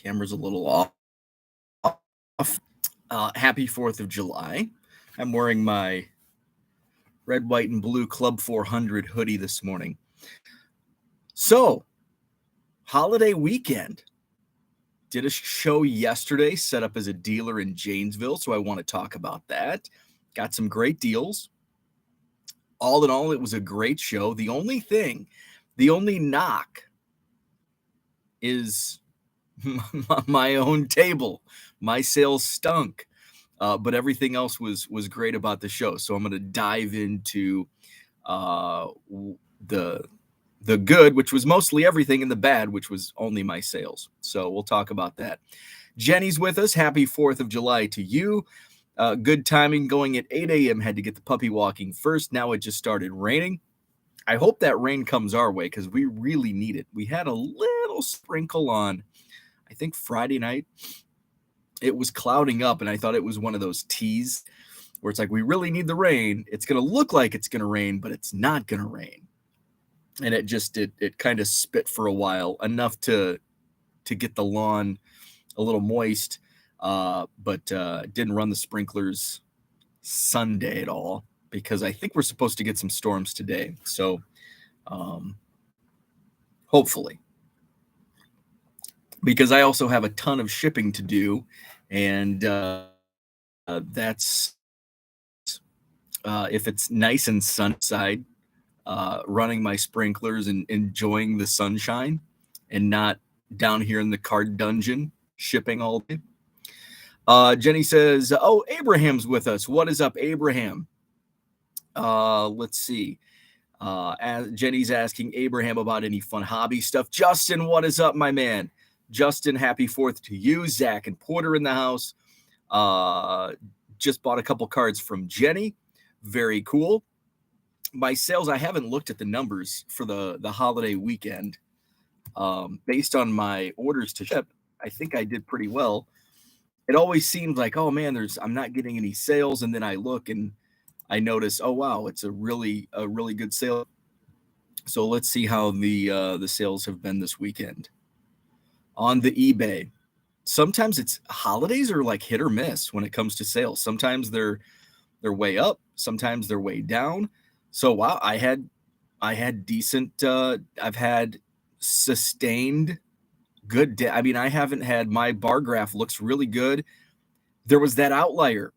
Camera's a little off. Happy 4th of July. I'm wearing my red, white, and blue Club 400 hoodie this morning. So, holiday weekend. Did a show yesterday, set up as a dealer in Janesville, so I want to talk about that. Got some great deals. All in all, it was a great show. The only knock is my own table. My sales stunk, but everything else was great about the show. So I'm going to dive into the good, which was mostly everything, and the bad, which was only my sales. So we'll talk about that. Jenny's with us. Happy 4th of July to you. Good timing, going at 8 a.m. Had to get the puppy walking first. Now it just started raining. I hope that rain comes our way because we really need it. We had a little sprinkle on, I think, Friday night. It was clouding up, and I thought it was one of those teas where it's like, we really need the rain. It's going to look like it's going to rain, but it's not going to rain. And it kind of spit for a while, enough to get the lawn a little moist, but didn't run the sprinklers Sunday at all, because I think we're supposed to get some storms today. So hopefully, because I also have a ton of shipping to do, and that's if it's nice and sunny, running my sprinklers and enjoying the sunshine and not down here in the card dungeon shipping all day. Jenny says, oh, Abraham's with us. What is up, Abraham? Let's see. As Jenny's asking Abraham about any fun hobby stuff. Justin, what is up, my man? Justin, happy 4th to you. Zach and Porter in the house. Just bought a couple cards from Jenny. Very cool. My sales, I haven't looked at the numbers for the holiday weekend. Based on my orders to ship, I think I did pretty well. It always seems like, oh man, I'm not getting any sales, and then I look and I notice, oh wow, it's a really good sale. So let's see how the sales have been this weekend on the eBay. Sometimes it's holidays are like hit or miss when it comes to sales. Sometimes they're way up, sometimes they're way down. So wow, I had decent. I've had sustained good day. I mean, I haven't had, my bar graph looks really good. There was that outlier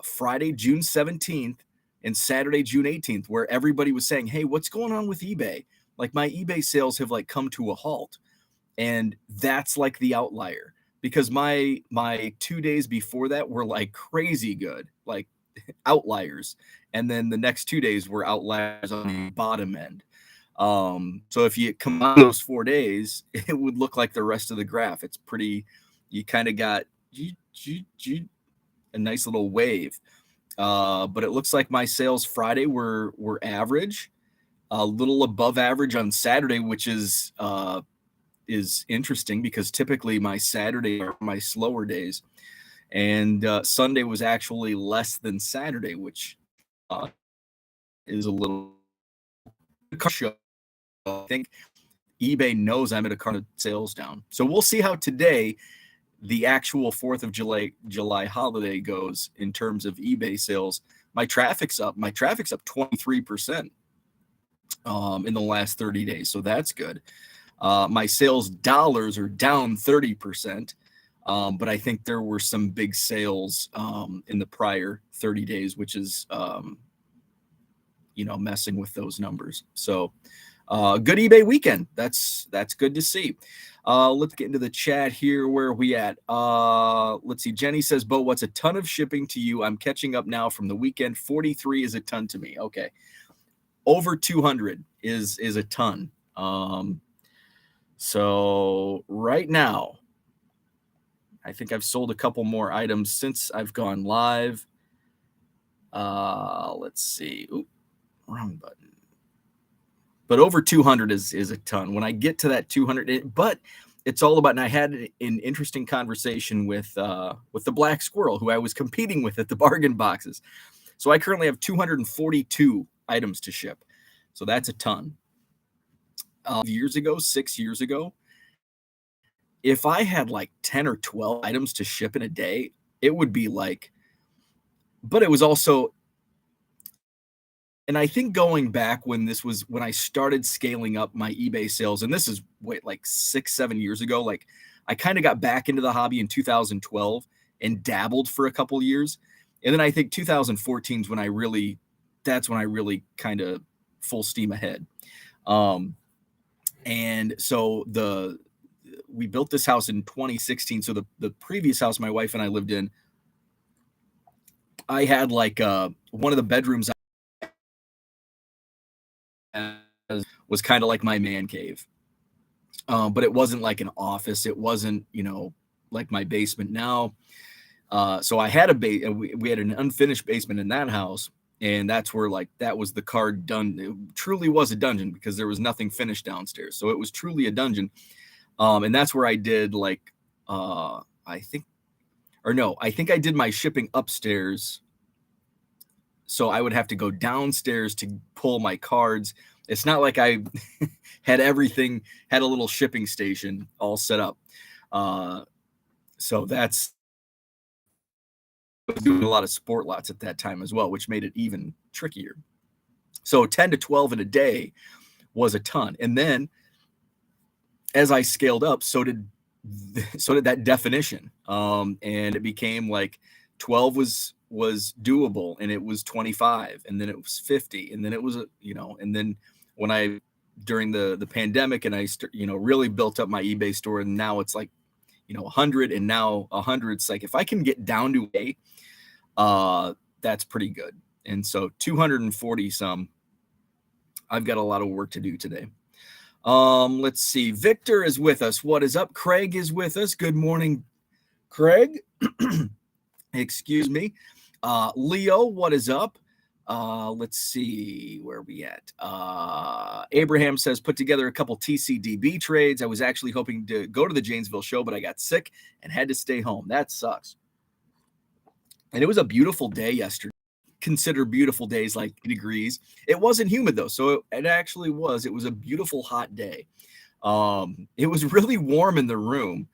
Friday, June 17th and Saturday, June 18th, where everybody was saying, hey, what's going on with eBay? Like my eBay sales have like come to a halt. And that's like the outlier, because my 2 days before that were like crazy good, like outliers. And then the next 2 days were outliers on the bottom end. So if you combine those 4 days, it would look like the rest of the graph. It's pretty, you kind of got a nice little wave. But it looks like my sales Friday were average, a little above average on Saturday, which is interesting because typically my Saturday are my slower days, and Sunday was actually less than Saturday, which is a little show. I think eBay knows I'm at a card sales down. So we'll see how today the actual 4th of July holiday goes in terms of eBay sales. My traffic's up. My traffic's up 23% in the last 30 days. So that's good. My sales dollars are down 30%. But I think there were some big sales in the prior 30 days, which is, messing with those numbers. So good eBay weekend. That's good to see. Let's get into the chat here. Where are we at? Let's see. Jenny says, Bo, what's a ton of shipping to you? I'm catching up now from the weekend. 43 is a ton to me. Okay. Over 200 is a ton. So right now, I think I've sold a couple more items since I've gone live. Let's see. Oop, wrong button. But over 200 is a ton. When I get to that 200, but it's all about, and I had an interesting conversation with the Black Squirrel, who I was competing with at the bargain boxes. So I currently have 242 items to ship. So that's a ton. 6 years ago, if I had like 10 or 12 items to ship in a day, it would be like, but it was also, and I think going back when I started scaling up my eBay sales, and this is like 6-7 years ago, like I kind of got back into the hobby in 2012 and dabbled for a couple years. And then I think 2014 is when that's when I really kind of full steam ahead. And so we built this house in 2016. So the previous house my wife and I lived in, I had like one of the bedrooms was kind of like my man cave. But it wasn't like an office. It wasn't, like my basement now. So I had we had an unfinished basement in that house. And that's where that was the card done. It truly was a dungeon because there was nothing finished downstairs. So it was truly a dungeon. And that's where I did I think I did my shipping upstairs. So I would have to go downstairs to pull my cards. It's not like I had a little shipping station all set up. So I was doing a lot of sport lots at that time as well, which made it even trickier. So 10 to 12 in a day was a ton. And then as I scaled up, so did that definition. And it became like 12 was doable, and it was 25, and then it was 50, and then it was and then when during the pandemic and I really built up my eBay store, and now it's like 100, and now 100. It's like if I can get down to that's pretty good. And so 240 some. I've got a lot of work to do today. Let's see. Victor is with us. What is up? Craig is with us. Good morning, Craig. Excuse me. Leo, what is up? Let's see, where are we at? Abraham says, put together a couple TCDB trades. I was actually hoping to go to the Janesville show, but I got sick and had to stay home. That sucks. And it was a beautiful day yesterday. Consider beautiful days like degrees. It wasn't humid though, so it actually was. It was a beautiful hot day. It was really warm in the room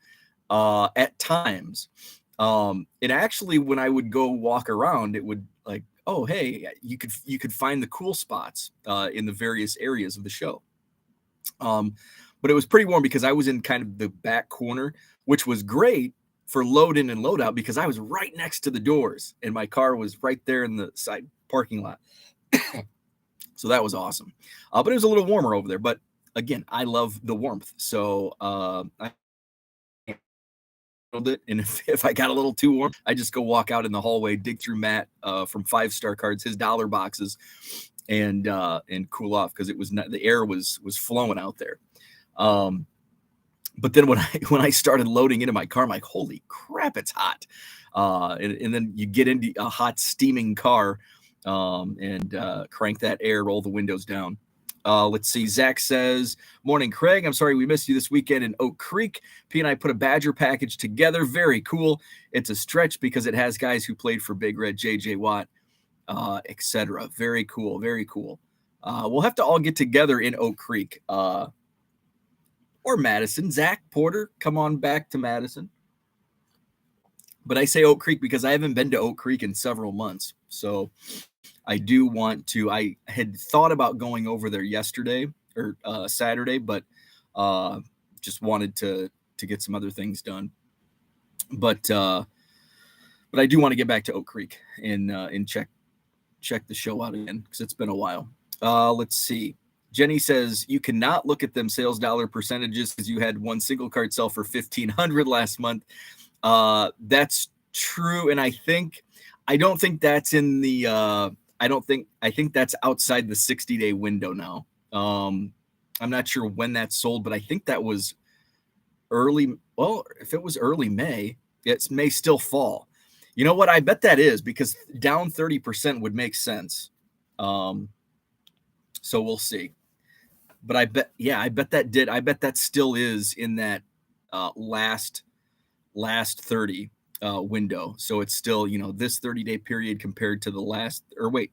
at times. And actually, when I would go walk around, it would oh, hey, you could find the cool spots in the various areas of the show. But it was pretty warm because I was in kind of the back corner, which was great for load in and load out because I was right next to the doors and my car was right there in the side parking lot. So that was awesome. But it was a little warmer over there. But again, I love the warmth. So I it, and if I got a little too warm, I just go walk out in the hallway, dig through Matt from 5-Star Cards, his dollar boxes, and cool off because it was not, the air was flowing out there. But then when I started loading into my car, I'm like, holy crap, it's hot. And then you get into a hot steaming car and crank that air, roll the windows down. Let's see. Zach says, morning, Craig. I'm sorry we missed you this weekend in Oak Creek. P and I put a Badger package together. Very cool. It's a stretch because it has guys who played for Big Red, JJ Watt, etc. Very cool. Very cool. We'll have to all get together in Oak Creek or Madison. Zach Porter, come on back to Madison. But I say Oak Creek because I haven't been to Oak Creek in several months. So I do want to. I had thought about going over there yesterday or Saturday, but just wanted to get some other things done. But I do want to get back to Oak Creek and check the show out again because it's been a while. Let's see. Jenny says you cannot look at them sales dollar percentages because you had one single card sell for $1,500 last month. That's true, and I don't think that's in the. I think that's outside the 60-day window now. I'm not sure when that sold, but I think that was early. Well, if it was early May, it may still fall. You know what? I bet that is because down 30% would make sense. So we'll see. But I bet that did. I bet that still is in that last 30 window. So it's still, this 30-day period compared to the last, or wait,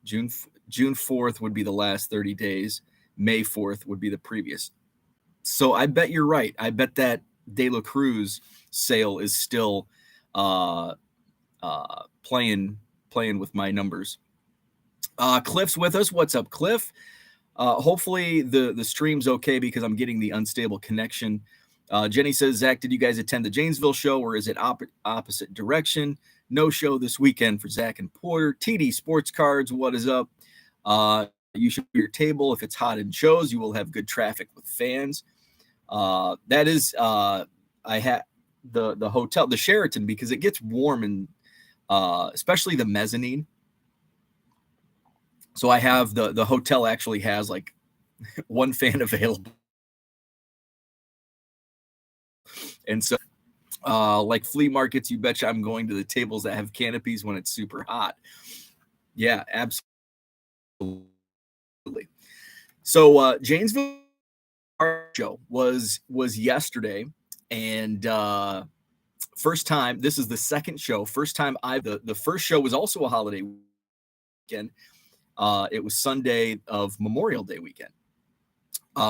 June 4th would be the last 30 days. May 4th would be the previous. So I bet you're right. I bet that De La Cruz sale is still playing with my numbers. Cliff's with us. What's up, Cliff? Hopefully the stream's okay because I'm getting the unstable connection. Jenny says, Zach, did you guys attend the Janesville show, or is it opposite direction? No show this weekend for Zach and Porter. TD Sports Cards, what is up? You should be your table. If it's hot in shows, you will have good traffic with fans. That is, I had the hotel, the Sheraton, because it gets warm, and especially the mezzanine. So I have the hotel actually has like one fan available. And so like flea markets, you betcha I'm going to the tables that have canopies when it's super hot. Yeah, absolutely. So Janesville Card Show was yesterday, and first time. This is the second show. First time the first show was also a holiday weekend. It was Sunday of Memorial Day weekend,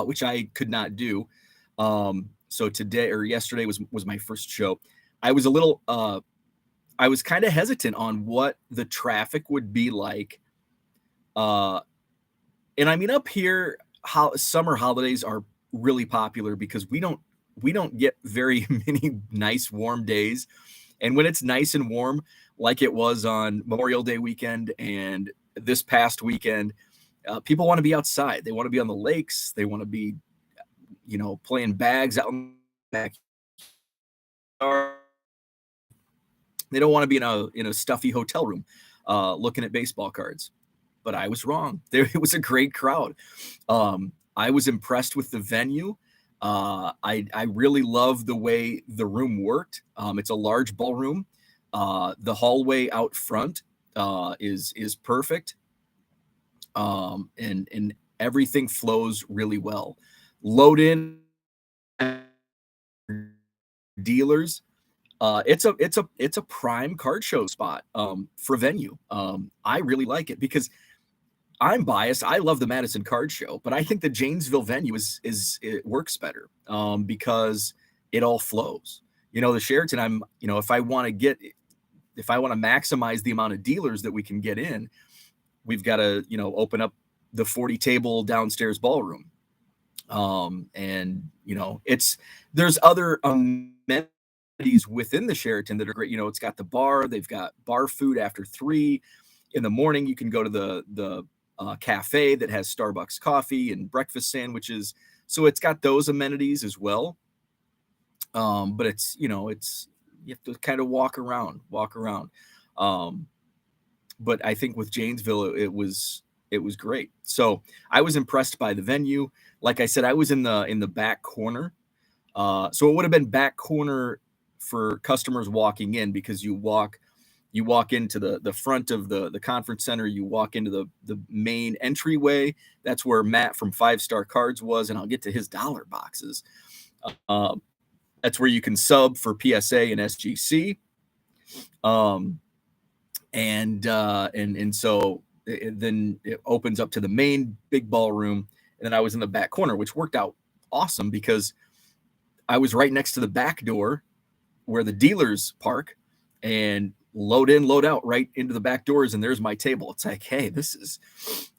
which I could not do. So today or yesterday was my first show. I was a little, I was kind of hesitant on what the traffic would be like. And I mean, up here, summer holidays are really popular because we don't get very many nice warm days. And when it's nice and warm, like it was on Memorial Day weekend and this past weekend, people want to be outside. They want to be on the lakes. They want to be, playing bags out in the backyard. They don't want to be in a stuffy hotel room looking at baseball cards. But I was wrong. It was a great crowd. I was impressed with the venue. I really love the way the room worked. It's a large ballroom. The hallway out front is perfect. And everything flows really well. Load in dealers. It's a prime card show spot for venue. I really like it because I'm biased. I love the Madison Card Show, but I think the Janesville venue it works better because it all flows. The Sheraton, if I want to maximize the amount of dealers that we can get in, we've got to, open up the 40 table downstairs ballroom. And there's other amenities within the Sheraton that are great. It's got the bar. They've got bar food after 3 in the morning. You can go to the cafe that has Starbucks coffee and breakfast sandwiches. So it's got those amenities as well. But it's you have to kind of walk around. But I think with Janesville, it was great. So I was impressed by the venue. Like I said, I was in the back corner. So it would have been back corner for customers walking in because you walk into the front of the conference center. You walk into the main entryway. That's where Matt from 5 Star Cards was, and I'll get to his dollar boxes. That's where you can sub for PSA and SGC. And so then it opens up to the main big ballroom, and then I was in the back corner, which worked out awesome because I was right next to the back door where the dealers park, and load in, load out right into the back doors, and there's my table. It's like, hey, this is,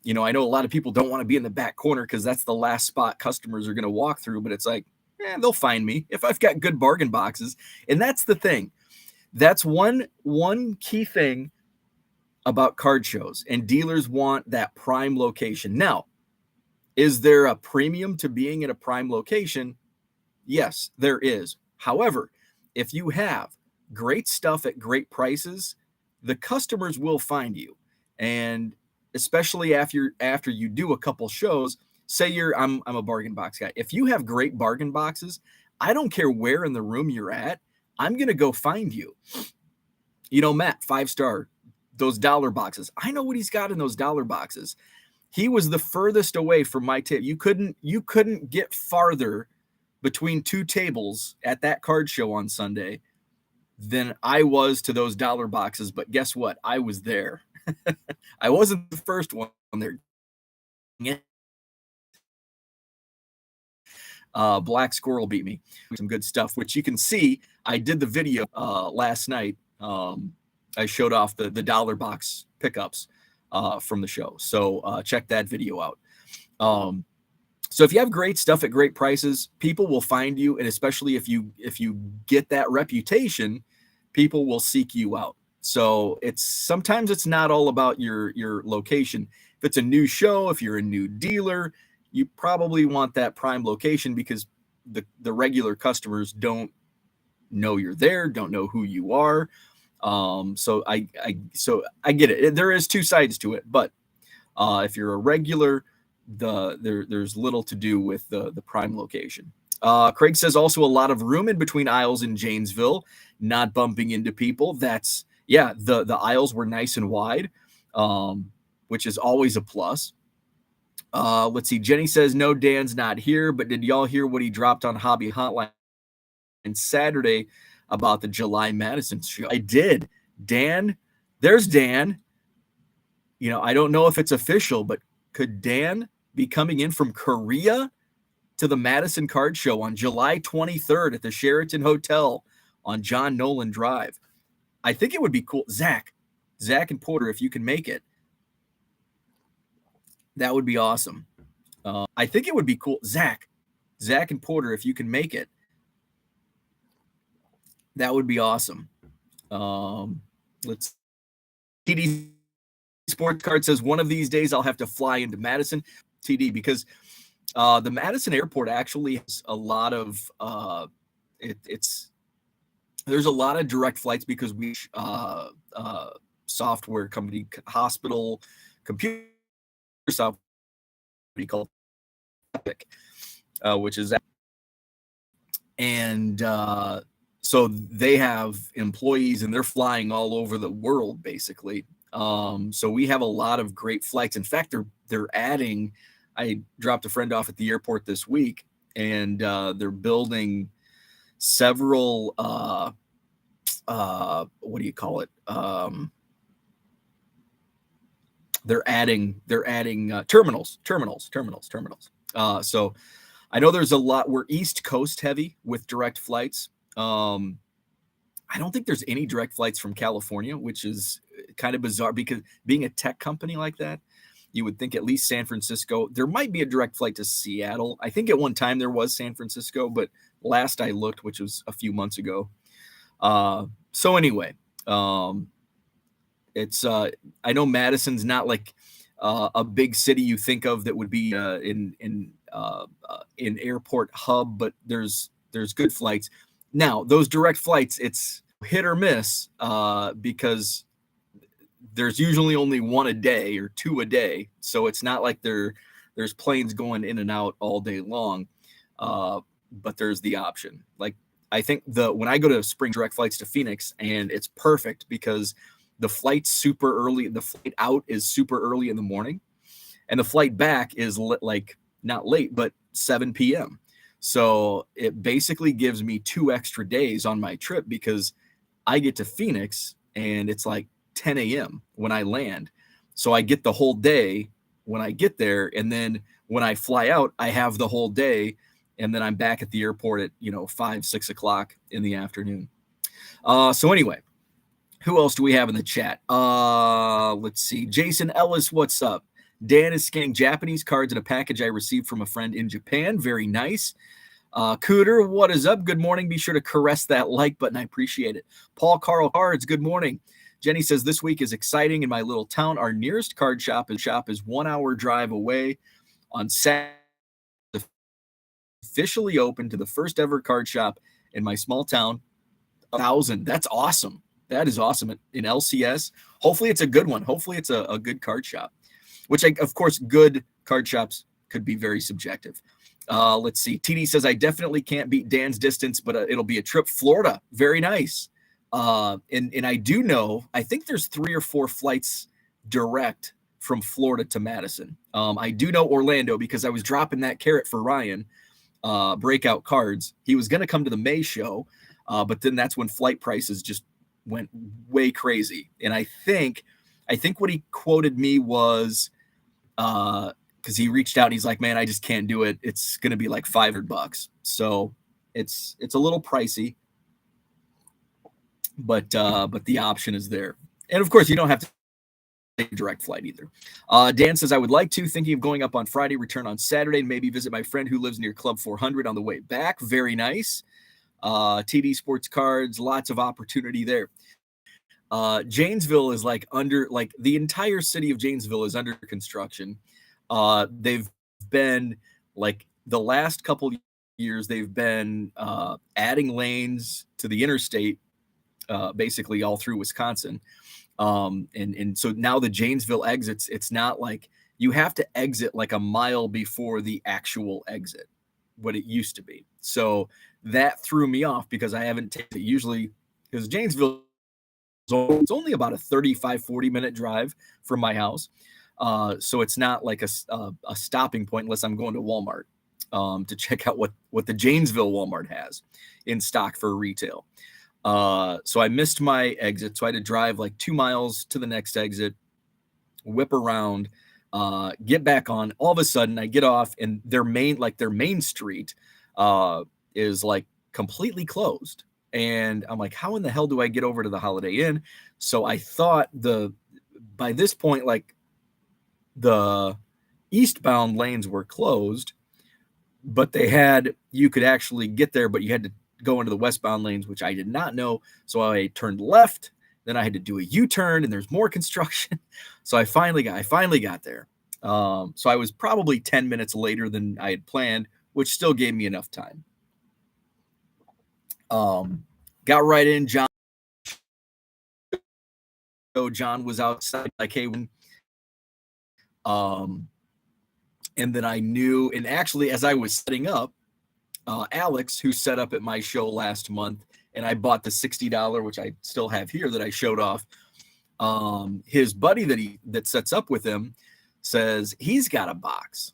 I know a lot of people don't want to be in the back corner because that's the last spot customers are going to walk through, but it's like, they'll find me if I've got good bargain boxes. And that's the thing. That's one key thing about card shows, and dealers want that prime location. Now, is there a premium to being at a prime location? Yes, there is. However, if you have great stuff at great prices, the customers will find you. And especially after you do a couple shows, say I'm a bargain box guy. If you have great bargain boxes, I don't care where in the room you're at, I'm going to go find you. Matt, 5 Star, those dollar boxes. I know what he's got in those dollar boxes. He was the furthest away from my table. You couldn't get farther between 2 tables at that card show on Sunday than I was to those dollar boxes. But guess what? I was there. I wasn't the first one there. Black Squirrel beat me. Some good stuff, which you can see. I did the video last night. I showed off the dollar box pickups from the show. So check that video out. So if you have great stuff at great prices, people will find you. And especially if you get that reputation, people will seek you out. So sometimes it's not all about your location. If it's a new show, if you're a new dealer, you probably want that prime location because the regular customers don't know you're there, don't know who you are. So I get it. There is two sides to it, but if you're a regular, there's little to do with the prime location. Craig says also a lot of room in between aisles in Janesville, not bumping into people. That's the aisles were nice and wide, which is always a plus. Let's see. Jenny says no, Dan's not here, but did y'all hear what he dropped on Hobby Hotline Saturday about the July Madison show? I did. Dan, there's Dan. I don't know if it's official, but could Dan be coming in from Korea to the Madison Card Show on July 23rd at the Sheraton Hotel on John Nolan Drive? I think it would be cool. Zach and Porter, if you can make it, that would be awesome. I think it would be cool. Zach and Porter, if you can make it, that would be awesome. TD Sports Card says one of these days I'll have to fly into Madison, TD, because the Madison airport actually has a lot of there's a lot of direct flights because we software company, hospital computer software called Epic, which is, and so they have employees and they're flying all over the world basically. So we have a lot of great flights. In fact, they're adding. I dropped a friend off at the airport this week, and they're building several. What do you call it? They're adding terminals. So I know there's a lot. We're East Coast heavy with direct flights. I don't think there's any direct flights from California, which is kind of bizarre because being a tech company like that, you would think at least San Francisco. There might be a direct flight to Seattle. I think at one time there was San Francisco, but last I looked, which was a few months ago. So anyway, it's I know Madison's not like a big city you think of that would be in airport hub, but there's good flights. Now those direct flights, it's hit or miss because there's usually only one a day or two a day, so it's not like there's planes going in and out all day long. But there's the option. Like I think when I go to spring direct flights to Phoenix, and it's perfect because the flight's super early. The flight out is super early in the morning, and the flight back is like not late, but 7 p.m. So it basically gives me 2 extra days on my trip because I get to Phoenix and it's like 10 a.m. when I land. So I get the whole day when I get there. And then when I fly out, I have the whole day. And then I'm back at the airport at, 5, 6 o'clock in the afternoon. So anyway, who else do we have in the chat? Let's see. Jason Ellis, what's up? Dan is scanning Japanese cards in a package I received from a friend in Japan. Very nice. Cooter, what is up? Good morning. Be sure to caress that like button. I appreciate it. Paul Carl Cards, good morning. Jenny says this week is exciting in my little town. Our nearest card shop is 1 hour drive away. On Saturday, officially open to the first ever card shop in my small town. 1,000. That's awesome. That is awesome in LCS. Hopefully it's a good one. Hopefully it's a good card shop, which of course, good card shops could be very subjective. Let's see. TD says, I definitely can't beat Dan's distance, but it'll be a trip. Florida. Very nice. And I do know, I think there's 3 or 4 flights direct from Florida to Madison. I do know Orlando because I was dropping that carrot for Ryan, breakout cards. He was going to come to the May show, but then that's when flight prices just went way crazy. And I think what he quoted me was, because because he reached out and he's like, man, I just can't do it. It's going to be like $500. So it's a little pricey, but the option is there. And of course, you don't have to take a direct flight either. Dan says, I would like to, thinking of going up on Friday, return on Saturday, and maybe visit my friend who lives near Club 400 on the way back. Very nice. TD Sports Cards, lots of opportunity there. Janesville is like the entire city of Janesville is under construction. They've been like the last couple years, they've been adding lanes to the interstate, basically all through Wisconsin. And so now the Janesville exits, it's not like you have to exit like a mile before the actual exit, what it used to be. So that threw me off because I haven't taken it usually, because Janesville, it's only about a 35-40 minute drive from my house. So it's not like a stopping point unless I'm going to Walmart to check out what the Janesville Walmart has in stock for retail. So I missed my exit. So I had to drive like 2 miles to the next exit, whip around, get back on. All of a sudden I get off and their main street is like completely closed. And I'm like, how in the hell do I get over to the Holiday Inn? So I thought by this point, like the eastbound lanes were closed, but you could actually get there, but you had to go into the westbound lanes, which I did not know. So I turned left, then I had to do a U-turn and there's more construction. So I finally got there. So I was probably 10 minutes later than I had planned, which still gave me enough time. Got right in. John was outside like, hey, and then I knew, and actually as I was setting up, Alex, who set up at my show last month, and I bought the $60, which I still have here that I showed off. His buddy that sets up with him says he's got a box,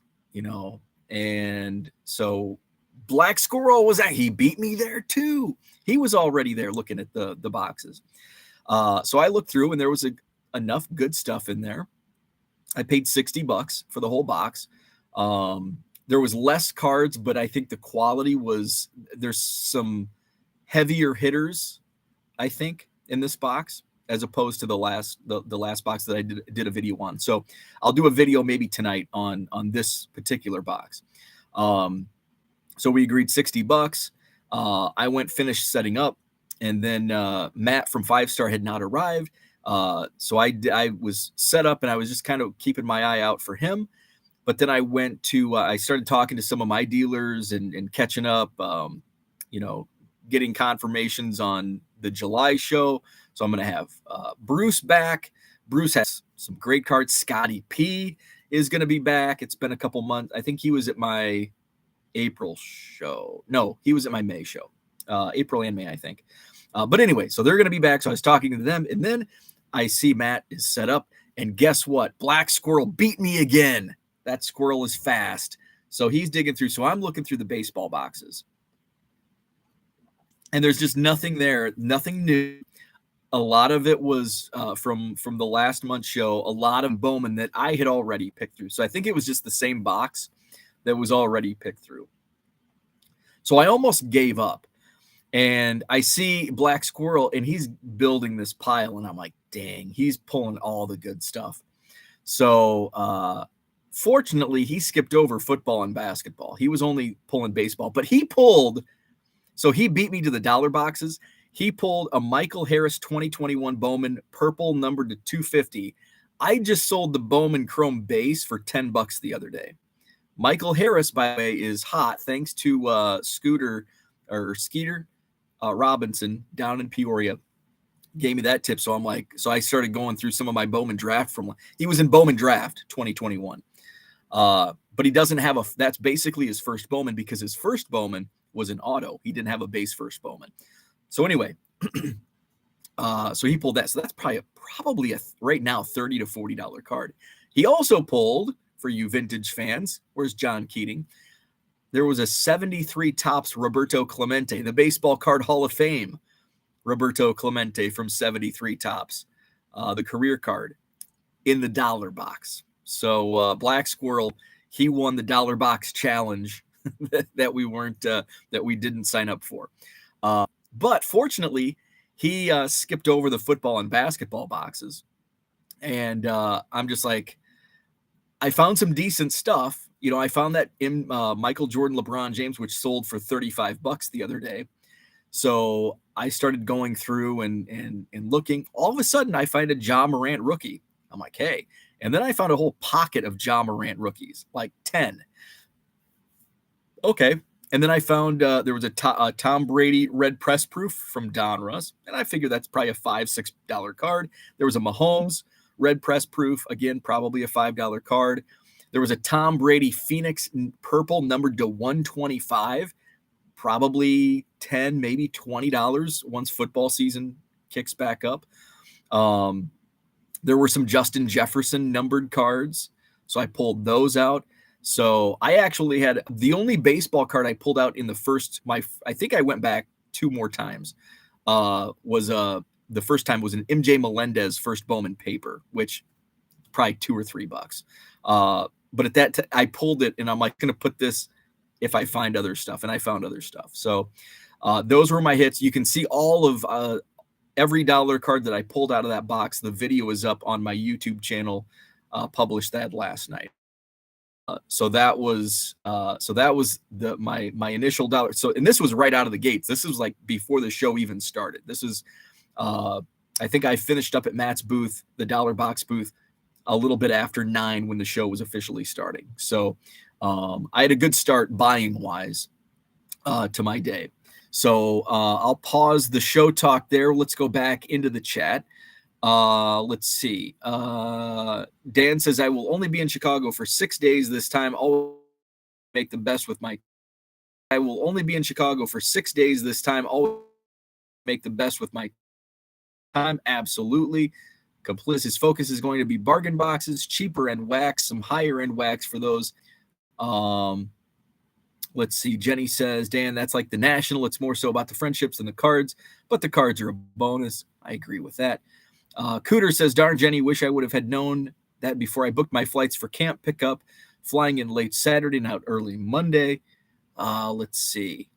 and so Black Squirrel he beat me there too. He was already there looking at the boxes. So I looked through and there was enough good stuff in there. I paid $60 for the whole box. There was less cards, but I think the quality there's some heavier hitters, I think, in this box, as opposed to the last box that I did a video on. So I'll do a video maybe tonight on this particular box. So we agreed $60. I finished setting up, and then Matt from 5-Star had not arrived. So I was set up and I was just kind of keeping my eye out for him. But then I went to, I started talking to some of my dealers and catching up, getting confirmations on the July show. So I'm going to have Bruce back. Bruce has some great cards. Scotty P is going to be back. It's been a couple months. I think he was at my April show. No, he was at my May show. April and May, I think. But anyway, so they're going to be back. So I was talking to them, and then I see Matt is set up, and guess what? Black Squirrel beat me again. That squirrel is fast. So he's digging through. So I'm looking through the baseball boxes, and there's just nothing there, nothing new. A lot of it was from the last month's show, a lot of Bowman that I had already picked through. So I think it was just the same box that was already picked through. So I almost gave up. And I see Black Squirrel, and he's building this pile, and I'm like, dang, he's pulling all the good stuff. So fortunately, he skipped over football and basketball. He was only pulling baseball, but he beat me to the dollar boxes. He pulled a Michael Harris 2021 Bowman purple numbered to 250. I just sold the Bowman Chrome base for $10 the other day. Michael Harris, by the way, is hot thanks to Skeeter Robinson down in Peoria. Gave me that tip. So I started going through some of my Bowman draft he was in Bowman draft 2021. But he doesn't have that's basically his first Bowman, because his first Bowman was an auto. He didn't have a base first Bowman. So anyway, so he pulled that. So that's probably right now $30 to $40 card. He also pulled, for you vintage fans, where's John Keating? There was a 73 Topps Roberto Clemente, the Baseball Card Hall of Fame. Roberto Clemente from 73 Topps, the career card, in the dollar box. So Black Squirrel, he won the dollar box challenge that we didn't sign up for. But fortunately, he skipped over the football and basketball boxes. And I'm just like, I found some decent stuff. I found that in Michael Jordan, LeBron James, which sold for $35 the other day. So I started going through and looking. All of a sudden, I find a Ja Morant rookie. I'm like, hey. And then I found a whole pocket of Ja Morant rookies, like 10. Okay. And then I found there was a Tom Brady red press proof from Donruss. And I figured that's probably a $5-6 card. There was a Mahomes red press proof. Again, probably a $5 card. There was a Tom Brady Phoenix purple numbered to 125. Probably $10, maybe $20 once football season kicks back up. There were some Justin Jefferson numbered cards, so I pulled those out. So I actually had the only baseball card I pulled out in the first. I think I went back 2 more times. The first time was an MJ Melendez first Bowman paper, which probably $2 or $3. But at that I pulled it, and I'm like, going to put this if I find other stuff, and I found other stuff. So those were my hits. You can see all of every dollar card that I pulled out of that box. The video is up on my YouTube channel. Published that last night. So that was my initial dollar. So, and this was right out of the gates. This was like before the show even started. This is I think I finished up at Matt's booth, the dollar box booth, a little bit after 9 when the show was officially starting. So I had a good start buying wise to my day. So I'll pause the show talk there. Let's go back into the chat. Let's see. Dan says, I will only be in Chicago for 6 days this time. I'll make the best with my. I will only be in Chicago for 6 days this time. I'll make the best with my time. Absolutely. His focus is going to be bargain boxes, cheaper end wax, some higher end wax for those. Let's see. Jenny says, Dan, that's like the National. It's more so about the friendships than the cards, but the cards are a bonus. I agree with that. Cooter says, darn, Jenny, wish I would have had known that before I booked my flights for camp pickup, flying in late Saturday and out early Monday. Let's see.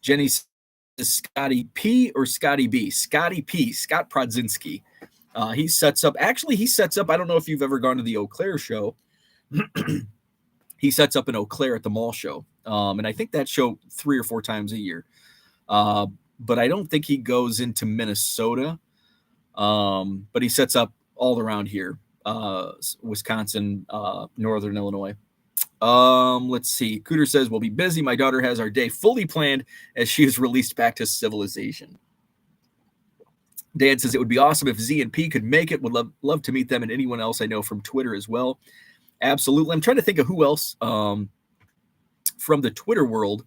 Jenny says, Scotty P or Scotty B? Scotty P, Scott Prodzinski. He sets up, I don't know if you've ever gone to the Eau Claire show. He sets up in Eau Claire at the mall show. And I think that show 3 or 4 times a year. But I don't think he goes into Minnesota. But he sets up all around here, Wisconsin, Northern Illinois. Let's see. Cooter says, we'll be busy. My daughter has our day fully planned as she is released back to civilization. Dan says, it would be awesome if Z and P could make it. Would love to meet them and anyone else I know from Twitter as well. Absolutely. I'm trying to think of who else from the Twitter world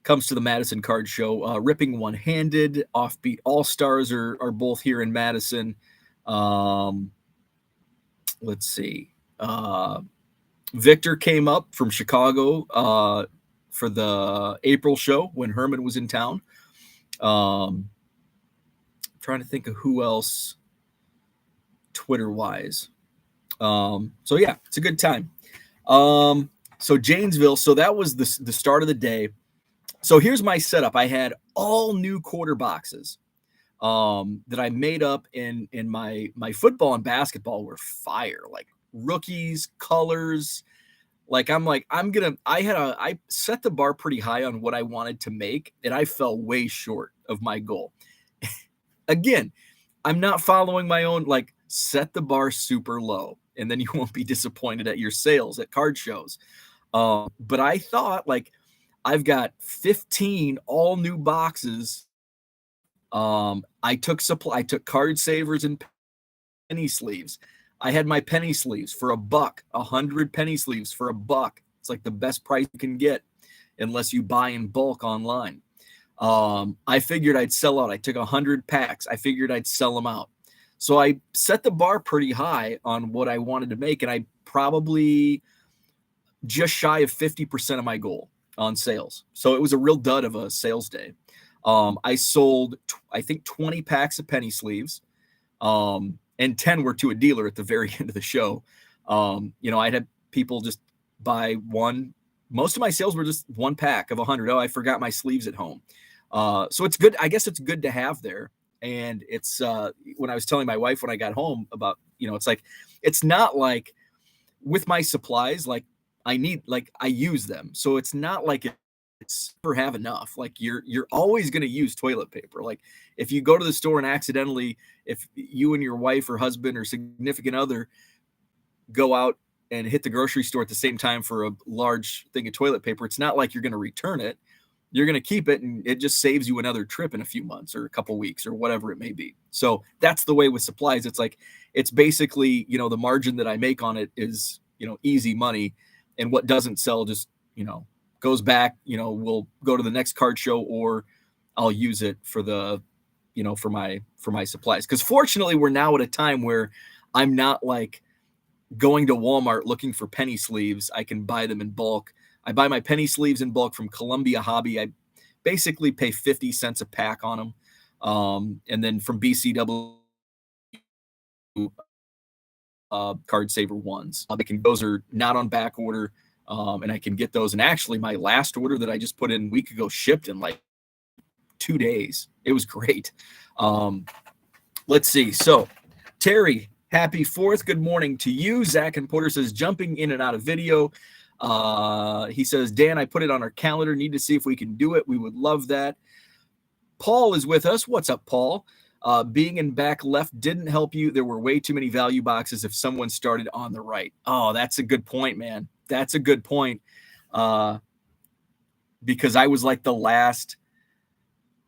comes to the Madison Card Show. Ripping One-Handed, Offbeat All-Stars are both here in Madison. Let's see. Victor came up from Chicago for the April show when Herman was in town. Trying to think of who else Twitter-wise. So yeah, it's a good time. So Janesville, so that was the start of the day. So here's my setup. I had all new quarter boxes that I made up in my football and basketball were fire, like rookies, colors. I set the bar pretty high on what I wanted to make, and I fell way short of my goal. Again, I'm not following my own, set the bar super low, and then you won't be disappointed at your sales at card shows. But I thought, I've got 15 all new boxes. I took card savers and penny sleeves. I had my penny sleeves for $1, 100 penny sleeves for $1. It's like the best price you can get unless you buy in bulk online. I figured I'd sell out. I took 100 packs. I figured I'd sell them out. So I set the bar pretty high on what I wanted to make, and I probably just shy of 50% of my goal on sales. So it was a real dud of a sales day. I sold, I think, 20 packs of penny sleeves, and 10 were to a dealer at the very end of the show. I'd had people just buy one. Most of my sales were just one pack of 100. Oh, I forgot my sleeves at home. So it's good. I guess it's good to have there. And it's when I was telling my wife when I got home about, it's like, it's not like with my supplies, like I use them. So it's not like it's never have enough. Like you're always going to use toilet paper. Like if you go to the store and accidentally, if you and your wife or husband or significant other go out and hit the grocery store at the same time for a large thing of toilet paper, it's not like you're going to return it. You're going to keep it, and it just saves you another trip in a few months or a couple weeks or whatever it may be. So that's the way with supplies. It's like, it's basically, the margin that I make on it is, easy money, and what doesn't sell just, goes back, we'll go to the next card show, or I'll use it for the, for my supplies. Because fortunately we're now at a time where I'm not like going to Walmart looking for penny sleeves. I can buy them in bulk. I buy my penny sleeves in bulk from Columbia Hobby. I basically pay 50 cents a pack on them. And then from BCW, Card Saver ones. Those are not on back order. And I can get those. And actually my last order that I just put in a week ago shipped in like 2 days. It was great. Let's see. So Terry, happy 4th. Good morning to you. Zach and Porter says, jumping in and out of video. He says, Dan, I put it on our calendar. Need to see if we can do it. We would love that. Paul is with us. What's up, Paul? Being in back left didn't help you. There were way too many value boxes if someone started on the right. Oh, that's a good point, man. That's a good point. Because I was like the last,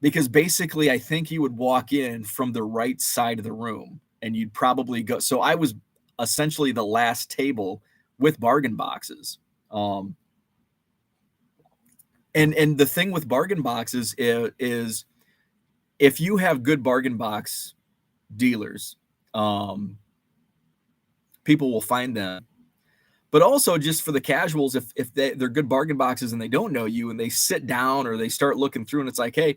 because basically I think you would walk in from the right side of the room and you'd probably go. So I was essentially the last table with bargain boxes. And the thing with bargain boxes is if you have good bargain box dealers, people will find them. But also just for the casuals, if they're good bargain boxes and they don't know you and they sit down or they start looking through and it's like, hey,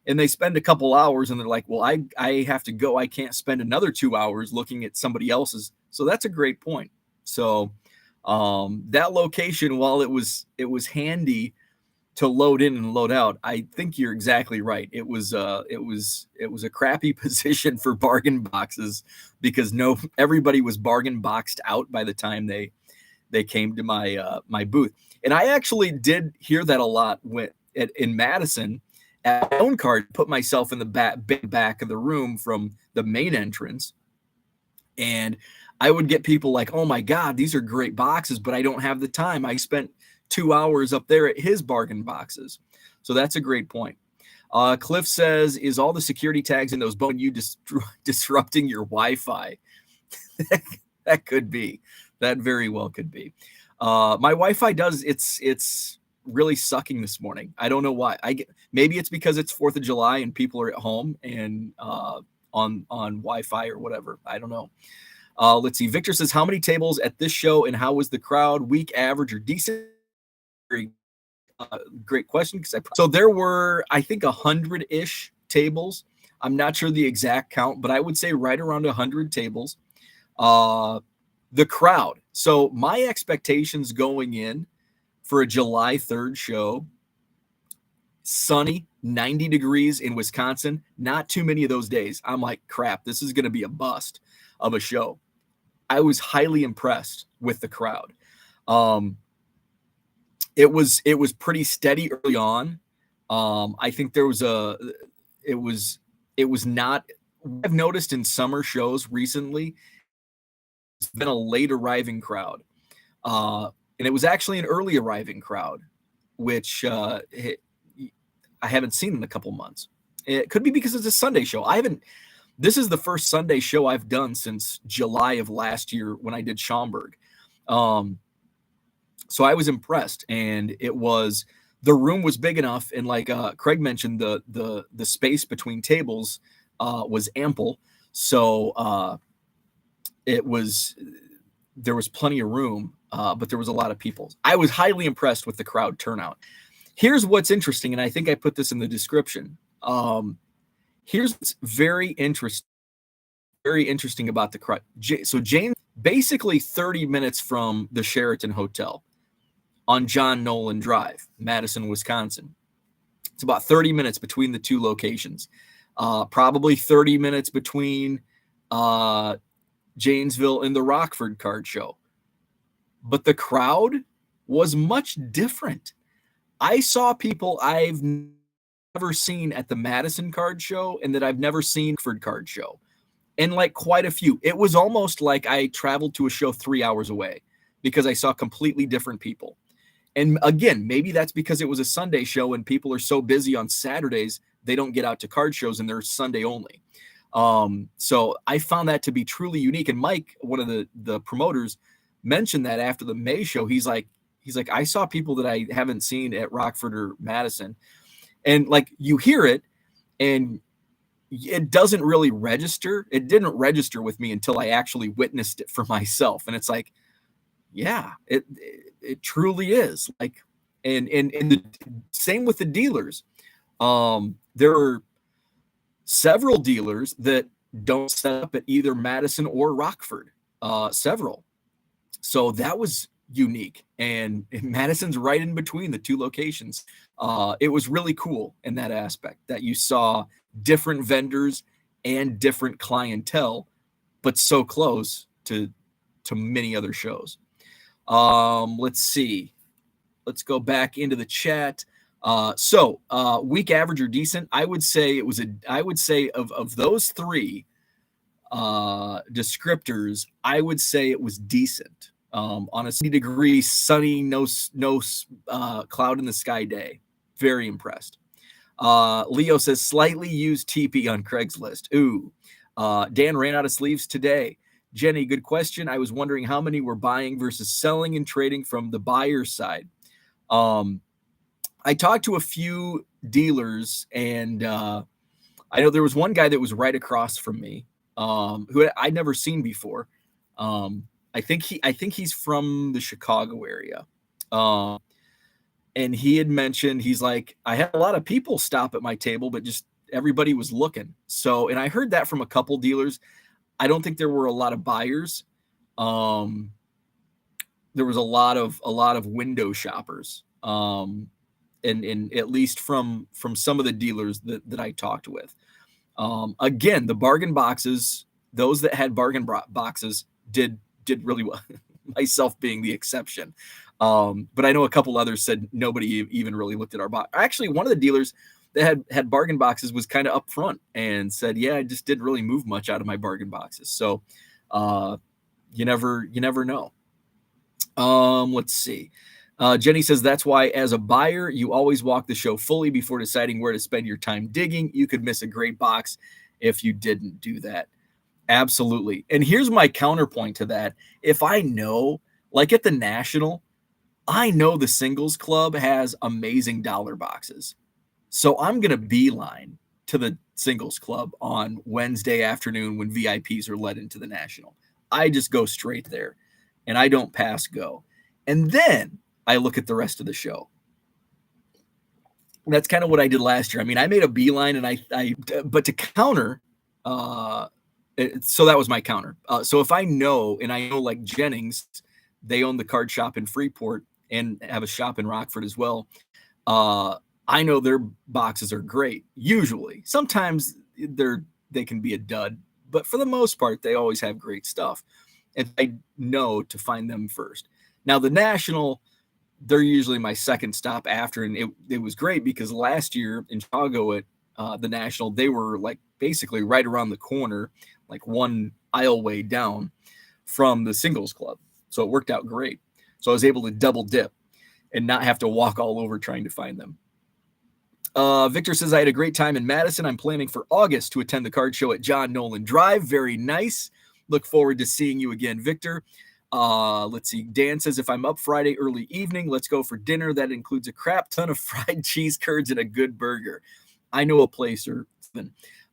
and they spend a couple hours and they're like, well, I have to go. I can't spend another 2 hours looking at somebody else's. So that's a great point. So that location, while it was handy to load in and load out, I think you're exactly right. It was a crappy position for bargain boxes because everybody was bargain boxed out by the time they came to my booth. And I actually did hear that a lot in Madison at my own card, put myself in the back of the room from the main entrance. And I would get people like, oh my God, these are great boxes, but I don't have the time. I spent 2 hours up there at his bargain boxes. So that's a great point. Cliff says, is all the security tags in those bone you disrupting your Wi-Fi? That could be. That very well could be. My Wi-Fi does. It's really sucking this morning. I don't know why. Maybe it's because it's 4th of July and people are at home and on Wi-Fi or whatever. I don't know. Let's see. Victor says, how many tables at this show and how was the crowd? Weak, average, or decent? Great question. So there were, I think, 100-ish tables. I'm not sure the exact count, but I would say right around 100 tables. The crowd. So my expectations going in for a July 3rd show, sunny, 90 degrees in Wisconsin, not too many of those days. I'm like, crap, this is going to be a bust of a show. I was highly impressed with the crowd. It was pretty steady early on. I think there was it was not, I've noticed in summer shows recently, it's been a late arriving crowd. And it was actually an early arriving crowd, which I haven't seen in a couple months. It could be because it's a Sunday show. This is the first Sunday show I've done since July of last year when I did Schaumburg. So I was impressed, and the room was big enough. And like Craig mentioned, the space between tables was ample. So there was plenty of room, but there was a lot of people. I was highly impressed with the crowd turnout. Here's what's interesting, and I think I put this in the description. Here's what's very interesting about the crowd. So James, basically 30 minutes from the Sheraton Hotel on John Nolan Drive, Madison, Wisconsin. It's about 30 minutes between the two locations. Probably 30 minutes between Janesville and the Rockford Card Show. But the crowd was much different. I saw people I've never seen at the Madison Card Show and that I've never seen Rockford Card Show. And like quite a few. It was almost like I traveled to a show 3 hours away because I saw completely different people. And again, maybe that's because it was a Sunday show and people are so busy on Saturdays, they don't get out to card shows and they're Sunday only. So I found that to be truly unique. And Mike, one of the promoters, mentioned that after the May show. He's like, I saw people that I haven't seen at Rockford or Madison. And like you hear it and it doesn't really register. It didn't register with me until I actually witnessed it for myself. And it's like, yeah, it truly is. Like, and the same with the dealers. There are several dealers that don't set up at either Madison or Rockford, several. So that was unique. And Madison's right in between the two locations. It was really cool in that aspect that you saw different vendors and different clientele, but so close to many other shows. Let's see. Let's go back into the chat. So week average or decent, I would say of those three descriptors, I would say it was decent. On a 60-degree sunny, no cloud in the sky day. Very impressed. Leo says slightly used TP on Craigslist. Ooh. Dan ran out of sleeves today. Jenny, good question. I was wondering how many were buying versus selling and trading from the buyer side. I talked to a few dealers, and I know there was one guy that was right across from me, who I'd never seen before. I think he's from the Chicago area. And he had mentioned, he's like, I had a lot of people stop at my table, but just everybody was looking. So, and I heard that from a couple dealers. I don't think there were a lot of buyers. There was a lot of window shoppers. And at least from some of the dealers that I talked with. Again, the bargain boxes, those that had bargain boxes did really well, myself being the exception. But I know a couple others said nobody even really looked at our box. Actually, one of the dealers that had bargain boxes was kind of upfront and said, yeah, I just didn't really move much out of my bargain boxes. So you never know. Let's see. Jenny says that's why as a buyer, you always walk the show fully before deciding where to spend your time digging. You could miss a great box if you didn't do that. Absolutely. And here's my counterpoint to that. If I know, like at the National, I know the Singles Club has amazing dollar boxes. So I'm going to beeline to the Singles Club on Wednesday afternoon when VIPs are let into the National. I just go straight there and I don't pass go. And then I look at the rest of the show. That's kind of what I did last year. I mean, I made a beeline but to counter, so that was my counter. So if I know, and I know like Jennings, they own the card shop in Freeport and have a shop in Rockford as well. I know their boxes are great. Usually, sometimes they can be a dud, but for the most part, they always have great stuff. And I know to find them first. Now the National, they're usually my second stop after, and it was great because last year in Chicago at the National, they were like basically right around the corner, like one aisleway down from the Singles Club. So it worked out great. So I was able to double dip and not have to walk all over trying to find them. Victor says, I had a great time in Madison. I'm planning for August to attend the card show at John Nolan Drive. Very nice. Look forward to seeing you again, Victor. Let's see. Dan says, if I'm up Friday early evening, let's go for dinner. That includes a crap ton of fried cheese curds and a good burger. I know a place. Or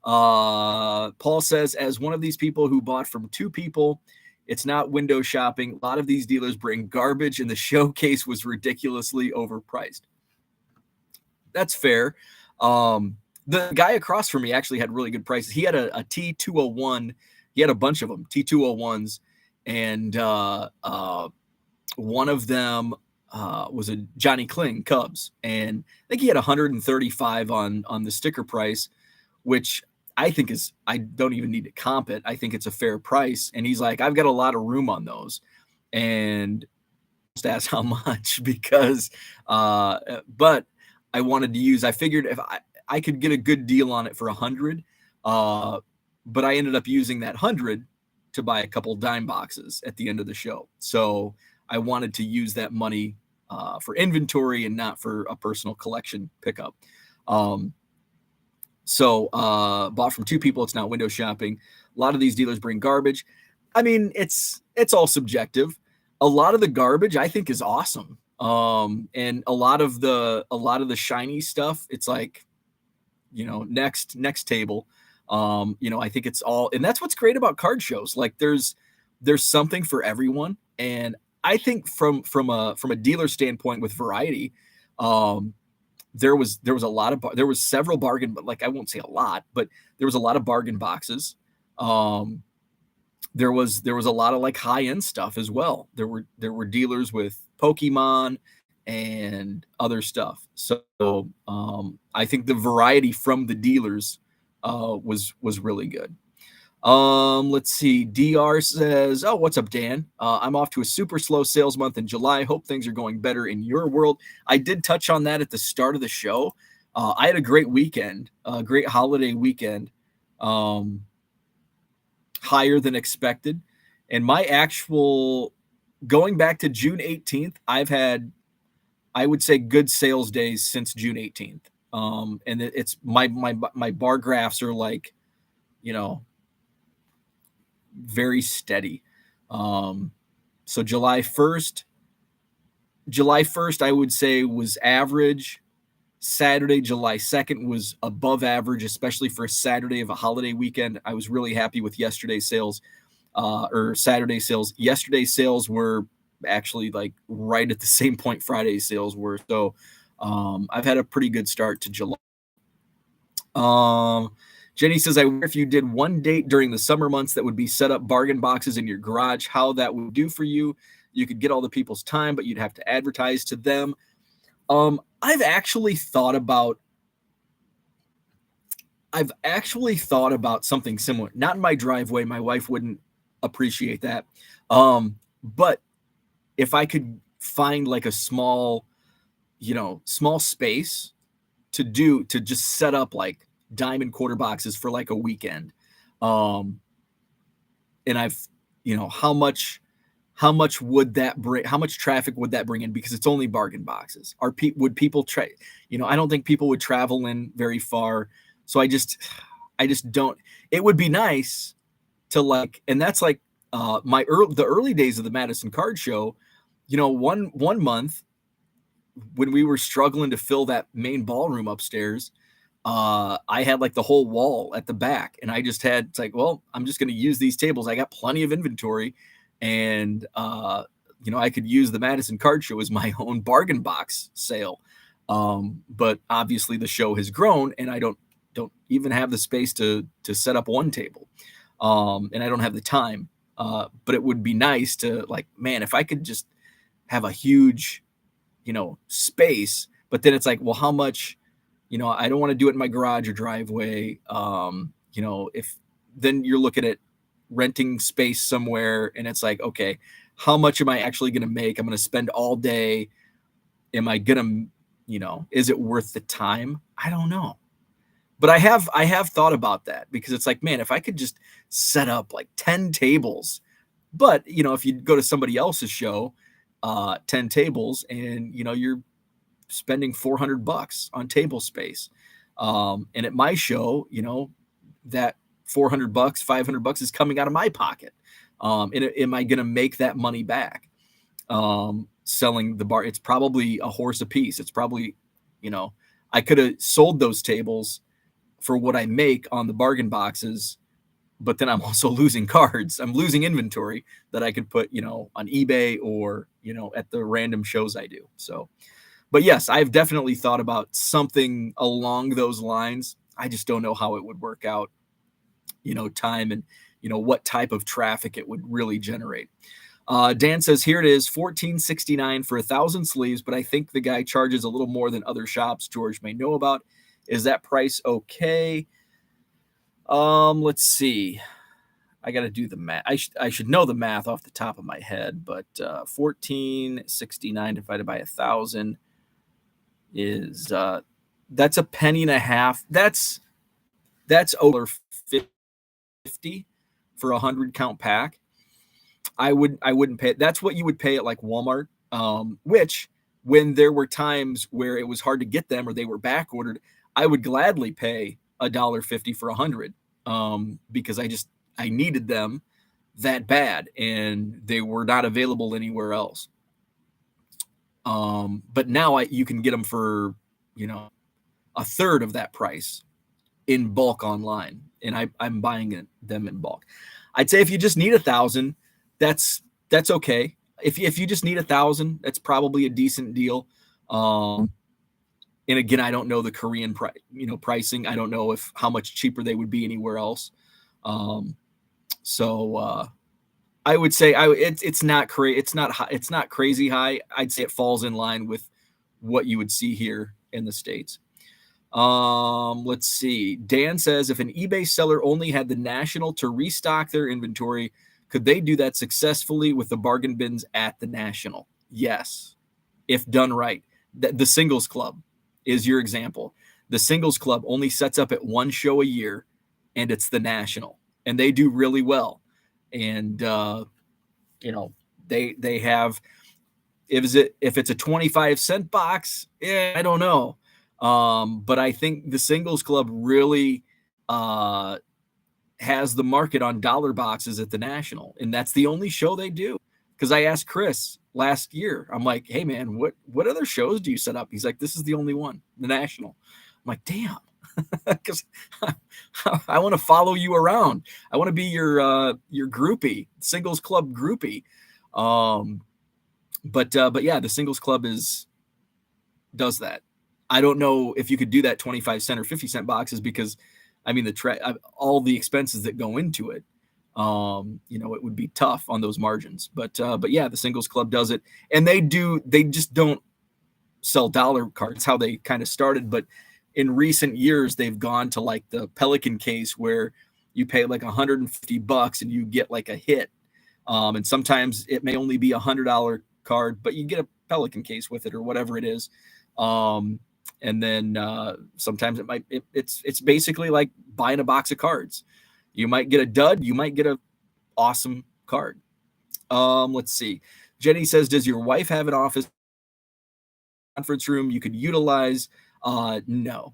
Paul says, as one of these people who bought from two people, it's not window shopping. A lot of these dealers bring garbage, and the showcase was ridiculously overpriced. That's fair. The guy across from me actually had really good prices. He had a T201. He had a bunch of them, T201s, and one of them was a Johnny Kling Cubs, and I think he had 135 on the sticker price, which I think is, I don't even need to comp it. I think it's a fair price. And he's like, I've got a lot of room on those, and just asked how much because, but I wanted to use. I figured if I could get a good deal on it for 100, but I ended up using that 100 to buy a couple dime boxes at the end of the show. So I wanted to use that money for inventory and not for a personal collection pickup. So bought from two people. It's not window shopping. A lot of these dealers bring garbage. I mean, it's all subjective. A lot of the garbage I think is awesome. And a lot of the shiny stuff, it's like, next table. I think it's all, and that's what's great about card shows. Like there's something for everyone. And I think from a dealer standpoint with variety, there was several bargain, but like I won't say a lot, but there was a lot of bargain boxes. There was a lot of like high end stuff as well. There were dealers with Pokemon and other stuff. So I think the variety from the dealers was really good. Let's see. DR says, oh, what's up, Dan? I'm off to a super slow sales month in July. Hope things are going better in your world. I did touch on that at the start of the show. I had a great weekend, a great holiday weekend, higher than expected. And my actual, going back to June 18th, I've had, I would say, good sales days since June 18th. And it's my bar graphs are like, very steady. So July 1st, I would say was average. Saturday, July 2nd was above average, especially for a Saturday of a holiday weekend. I was really happy with yesterday's sales, or Saturday sales. Yesterday's sales were actually like right at the same point Friday's sales were. So I've had a pretty good start to July. Jenny says, I wonder if you did one date during the summer months that would be set up bargain boxes in your garage, how that would do for you. You could get all the people's time, but you'd have to advertise to them. I've actually thought about something similar. Not in my driveway. My wife wouldn't appreciate that. But if I could find like a small space to just set up like diamond quarter boxes for like a weekend. And I've, how much would that bring? How much traffic would that bring in? Because it's only bargain boxes. Would people try? I don't think people would travel in very far. So I just don't. It would be nice to like, and that's like the early days of the Madison Card Show. One month when we were struggling to fill that main ballroom upstairs, I had like the whole wall at the back, and I just had, it's like, well, I'm just going to use these tables. I got plenty of inventory, and I could use the Madison Card Show as my own bargain box sale. But obviously the show has grown, and I don't even have the space to set up one table, and I don't have the time. But it would be nice to, like, man, if I could just have a huge, space. But then it's like, well, how much? I don't want to do it in my garage or driveway. If then you're looking at renting space somewhere, and it's like, okay, how much am I actually going to make? I'm going to spend all day. Am I going to, is it worth the time? I don't know. But I have thought about that, because it's like, man, if I could just set up like 10 tables, but if you go to somebody else's show, 10 tables, and you're spending $400 on table space. And at my show, that $400, $500 is coming out of my pocket. And am I going to make that money back? Selling the bar, it's probably a horse a piece. It's probably, I could have sold those tables for what I make on the bargain boxes, but then I'm also losing cards. I'm losing inventory that I could put, on eBay or, at the random shows I do. So, but yes, I've definitely thought about something along those lines. I just don't know how it would work out, time and, what type of traffic it would really generate. Dan says, here it is, $14.69 for 1,000 sleeves, but I think the guy charges a little more than other shops George may know about. Is that price okay? Let's see. I got to do the math. I should know the math off the top of my head, but $14.69 divided by 1,000 is that's a penny and a half. That's over 50 for a 100-count pack. I wouldn't pay it. That's what you would pay at like Walmart, which when there were times where it was hard to get them or they were back ordered, I would gladly pay $1.50 for 100 because I needed them that bad and they were not available anywhere else. But now you can get them for, a third of that price in bulk online, and I'm buying them in bulk. I'd say if you just need 1,000, that's okay. If you just need 1,000, that's probably a decent deal. And again, I don't know the Korean pricing. I don't know how much cheaper they would be anywhere else. So I would say it's not crazy high. I'd say it falls in line with what you would see here in the States. Let's see. Dan says, if an eBay seller only had the National to restock their inventory, could they do that successfully with the bargain bins at the National? Yes, if done right. The Singles Club is your example. The Singles Club only sets up at one show a year, and it's the National, and they do really well. And they have, if it's a 25-cent box, I don't know. But I think the Singles Club really has the market on dollar boxes at the National, and that's the only show they do. Because I asked Chris last year, I'm like, hey man, what other shows do you set up? He's like, this is the only one, the National. I'm like, damn, because I want to follow you around. I want to be your groupie, Singles Club groupie. But yeah, the Singles Club does that. I don't know if you could do that 25-cent or 50-cent boxes because, I mean, all the expenses that go into it, it would be tough on those margins. But yeah, the Singles Club does it, and they just don't sell dollar cards. How they kind of started, but in recent years they've gone to like the Pelican case where you pay like $150 and you get like a hit, and sometimes it may only be $100 card, but you get a Pelican case with it or whatever it is. And then sometimes it's basically like buying a box of cards. You might get a dud, you might get a awesome card. Let's see. Jenny says, does your wife have an office conference room you could utilize? No,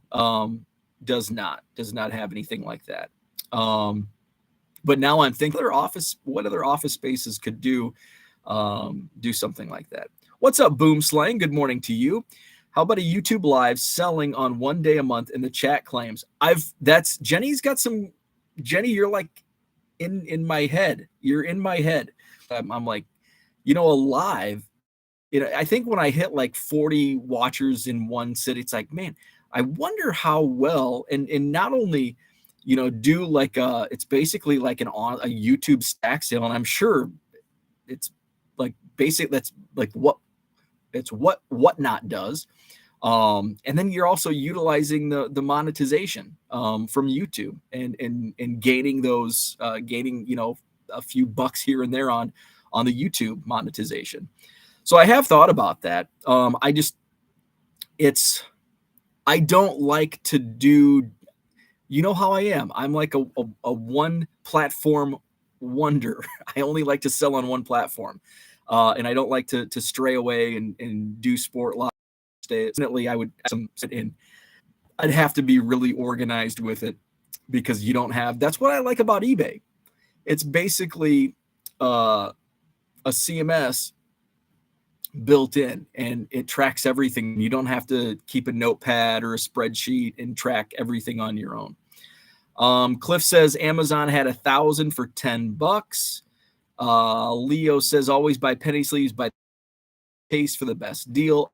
does not have anything like that. But now I'm thinking what other office spaces could do something like that. What's up, Boom Slang? Good morning to you. How about a YouTube live selling on one day a month in the chat claims? Jenny's got some. Jenny, you're like in my head. You're in my head. I'm like, a live. I think when I hit like 40 watchers in one city, it's like, man, I wonder how well, and not only, do like it's basically like a YouTube stack sale, and I'm sure it's like basic. That's like what Whatnot does. And then you're also utilizing the monetization from YouTube and gaining those a few bucks here and there on the YouTube monetization. So I have thought about that. I don't like to do, how I am. I'm like a one platform wonder. I only like to sell on one platform. And I don't like to stray away and do sport live. Definitely, I would sit in. I'd have to be really organized with it because you don't have. That's what I like about eBay. It's basically a CMS built in, and it tracks everything. You don't have to keep a notepad or a spreadsheet and track everything on your own. Cliff says Amazon had 1,000 for $10. Leo says always buy penny sleeves by case for the best deal.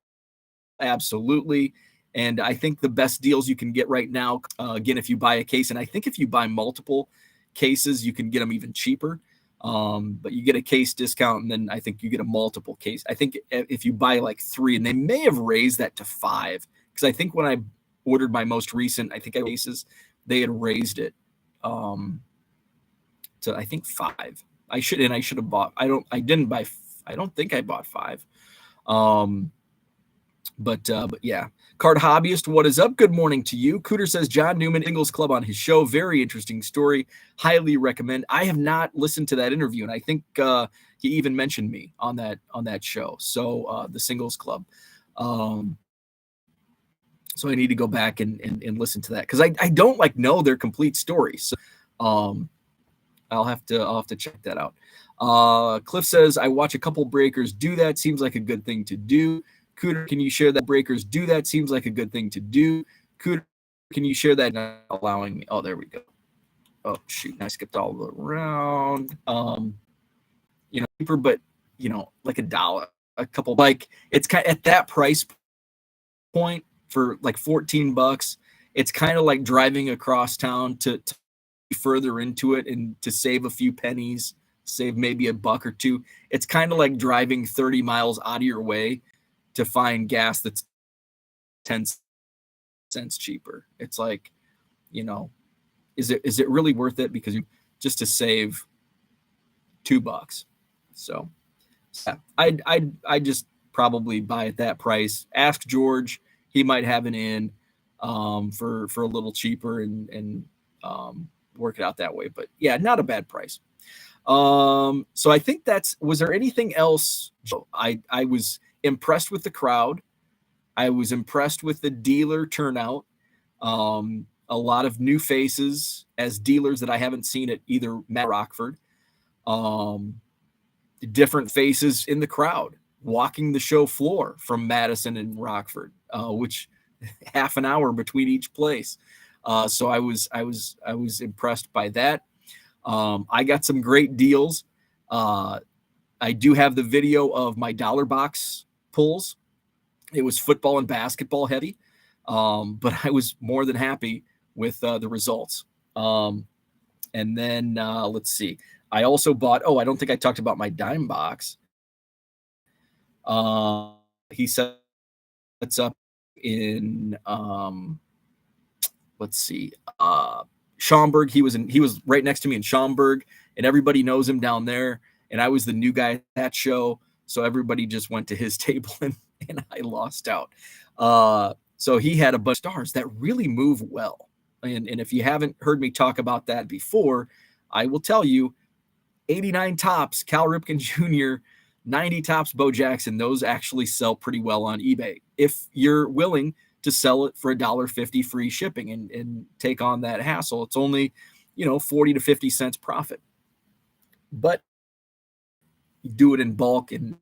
Absolutely. And I think the best deals you can get right now, again, if you buy a case, and I think if you buy multiple cases, you can get them even cheaper. But you get a case discount, and then I think you get a multiple case. I think if you buy like 3, and they may have raised that to 5, because I think when I ordered my most recent, I think cases, they had raised it to I think 5. I should have bought. I don't think I bought 5. But yeah. Card Hobbyist, what is up? Good morning to you. Cooter says John Newman Singles Club on his show. Very interesting story. Highly recommend. I have not listened to that interview, and I think he even mentioned me on that show. So the Singles Club. So I need to go back and listen to that, because I don't know their complete story. So I'll have to check that out. Cliff says I watch a couple breakers do that. Seems like a good thing to do. Cooter, can you share that breakers do that? Seems like a good thing to do. Cooter, can you share that? Not allowing me. Oh, there we go. Oh, shoot. I skipped all around. Cheaper, but, like $1, a couple, it's kind of at that price point for like $14. It's kind of like driving across town to further into it and to save a few pennies, save maybe $1 or $2. It's kind of like driving 30 miles out of your way to find gas that's 10 cents cheaper. It's like, is it really worth it? Because just to save $2. So yeah, I just probably buy at that price. Ask George, he might have an in for a little cheaper and work it out that way. But yeah, not a bad price. So I think was there anything else? I was impressed with the crowd. I was impressed with the dealer turnout. A lot of new faces as dealers that I haven't seen at either Matt Rockford. Different faces in the crowd walking the show floor from Madison and Rockford, which half an hour between each place. So I was impressed by that. I got some great deals. I do have the video of my dollar box pulls. It was football and basketball heavy, but I was more than happy with the results. And then let's see. I also bought. Oh, I don't think I talked about my dime box. He sets up in let's see. Schaumburg. He was right next to me in Schaumburg, and everybody knows him down there. And I was the new guy at that show, so everybody just went to his table, and I lost out. So he had a bunch of stars that really move well. And if you haven't heard me talk about that before, I will tell you, 89 tops, Cal Ripken Jr., 90 tops, Bo Jackson, those actually sell pretty well on eBay if you're willing to sell it for $1.50 free shipping and take on that hassle. It's only, 40 to 50 cents profit. But you do it in bulk and